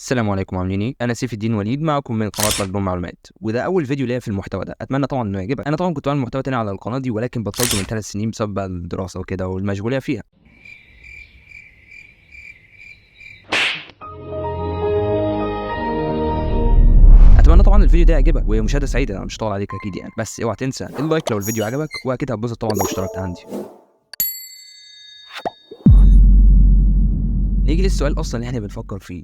السلام عليكم، عاملين ايه؟ انا سيف الدين وليد معكم من قناه مجنون معلومات، وده اول فيديو ليا في المحتوى ده. اتمنى طبعا انه يعجبك. انا طبعا كنت بعمل محتوى تاني على القناه دي، ولكن بطلته من 3 سنين بسبب بقى الدراسه وكده والمشغوليه فيها. اتمنى طبعا الفيديو ده يعجبك ومشاهده سعيده. انا مش طالع عليك اكيد يعني، بس اوعى تنسى اللايك لو الفيديو عجبك، واكيد هتبسط طبعا لو اشتركت عندي. نيجي للسؤال اصلا اللي احنا بنفكر فيه،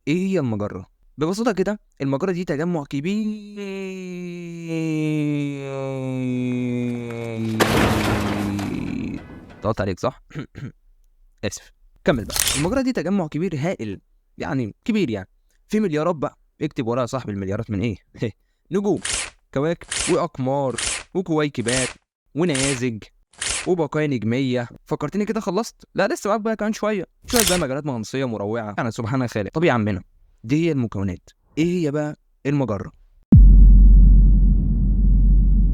ايه هي المجره؟ ببساطه كده، المجره دي تجمع كبير ضغطت عليك صح؟ اسف. كمل بقى. المجره دي تجمع كبير هائل، يعني كبير يعني في مليارات بقى. اكتب وراها صاحب المليارات من ايه. نجوم، كواكب، واقمار، وكويكبات، ونيازج، وبقايا نجميه. فكرتني كده خلصت؟ لا لسه معاك بقى كمان شويه بقى مجالات مغناطيسيه مروعه. يعني سبحان الخالق. طب يا عمنا، دي هي المكونات. ايه هي بقى المجره؟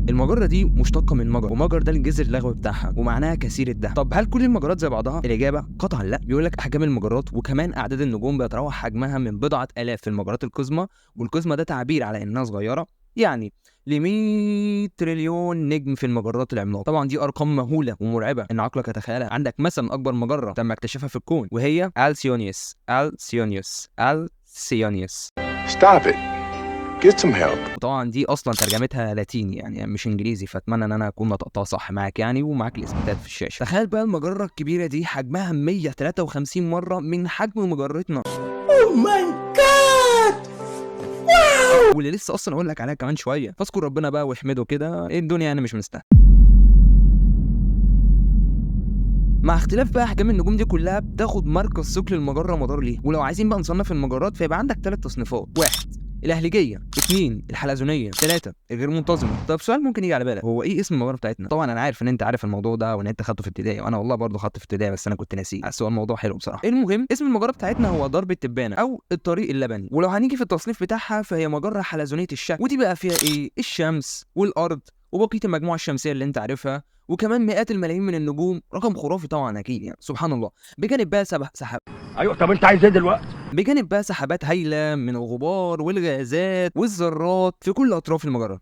المجرة دي مشتقة من مجر، ومجر ده الجذر اللغوي بتاعها ومعناها كثير الدهب. طب هل كل المجرات زي بعضها؟ الإجابة قطعا لا. بيقول لك أحجام المجرات وكمان أعداد النجوم بيتراوح حجمها من بضعة آلاف في المجرات القزمة، والقزمة ده تعبير على إنها صغيرة، يعني ل 100 تريليون نجم في المجرات العملاقة. طبعا دي أرقام مهولة ومرعبة إن عقلك يتخيلها. عندك مثلا أكبر مجرة تم اكتشافها في الكون، وهي ألسيونيوس. Stop it. Get some help. وطبعا دي اصلا ترجمتها لاتيني يعني مش انجليزي، فاتمنى ان انا اكون نطقتها صح معاك يعني، ومعاك الاثباتات في الشاشه. تخيل بقى المجره الكبيره دي حجمها 153 مره من حجم مجرتنا. اوه ماي جاد، واو. واللي لسه اصلا اقول لك عليها كمان شويه، فاذكر ربنا بقى واحمده كده. ايه الدنيا يعني مش مستاهله. مع اختلاف بقى احجام النجوم دي كلها بتاخد مركز ثقل المجره مدار ليها. ولو عايزين بقى نصنف المجرات فيبقى عندك 3 تصنيفات: 1 الاهليجيه، 2 الحلزونيه، 3 الغير منتظمه. طب سؤال ممكن يجي على بالك، هو ايه اسم المجره بتاعتنا؟ طبعا انا عارف ان انت عارف الموضوع ده وان انت خدته في ابتدائي، وانا والله برضه خدته في ابتدائي بس انا كنت ناسيه، بس هو الموضوع حلو بصراحه. المهم اسم المجره بتاعتنا هو درب التبانه او الطريق اللبني. ولو هنيجي في التصنيف بتاعها فهي مجره حلزونيه الشكل، ودي بقى فيها ايه؟ الشمس والارض وبقيه المجموعه الشمسيه اللي انت عارفها، وكمان مئات الملايين من النجوم. رقم خرافي طبعا اكيد يعني سبحان الله. بجانب بقى ايوه، طب انت عايز ايه دلوقتي؟ بجانب بقى سحابات هايله من الغبار والغازات والذرات في كل اطراف المجره.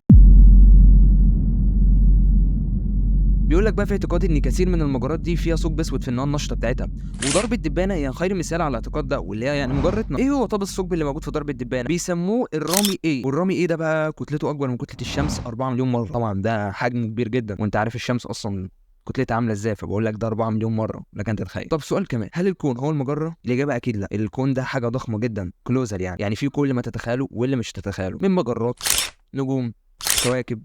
بيقول لك بقى في اعتقاد ان كثير من المجرات دي فيها ثقب اسود في النواه النشطه بتاعتها، وضرب الدبانه هي خير مثال على الاعتقاد ده، واللي هي يعني مجرتنا. ايه هو طب الثقب اللي موجود في درب الدبانه؟ بيسموه الرامي ايه. والرامي ايه ده بقى كتلته اكبر من كتله الشمس 4 مليون مره. طبعا ده حجم كبير جدا، وانت عارف الشمس اصلا كتلتها عامله ازاي، فبقول لك ده 4 مليون مره لك انت تتخيل. طب سؤال كمان، هل الكون هو المجره؟ الاجابه اكيد لا. الكون ده حاجه ضخمه جدا، كلوزر يعني في كل ما تتخيله واللي مش تتخيله من مجرات، نجوم، كواكب،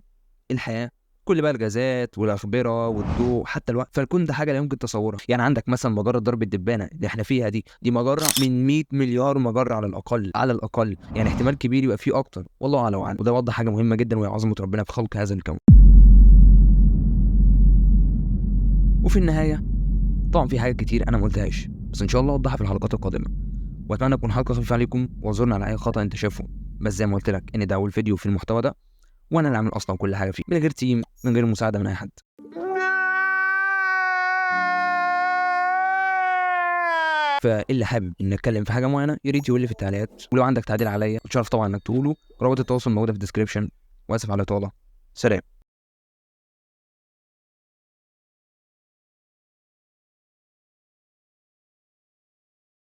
الحياه، كل بقى الغازات والاخبره والضوء حتى الوقت. فالكون ده حاجه لا يمكن تصورها. يعني عندك مثلا مجره درب الدبانه اللي احنا فيها دي مجره من 100 مليار مجره على الاقل، يعني احتمال كبير يبقى فيه اكتر، والله اعلم عنه. وده وضح حاجه مهمه جدا وهي عظمه ربنا في خلق هذا الكون. وفي النهايه طبعا في حاجات كتير انا ما قلتهاش، بس ان شاء الله اوضحها في الحلقات القادمه. واتمنى تكون حلقه خفيفه عليكم، واعذرنا على اي خطا انت شايفه، بس زي ما قلت لك ان ده اول فيديو في المحتوى ده، وانا اللي عامل اصلا كل حاجه فيه من غير تيم، من غير مساعده من اي حد. فاللي حابب ان اتكلم في حاجه معينه يا ريت يقول لي في التعليقات، ولو عندك تعديل عليا اتشرف طبعا انك تقوله. رابط التواصل موجوده في الديسكربشن. واسف على الاطاله. سلام.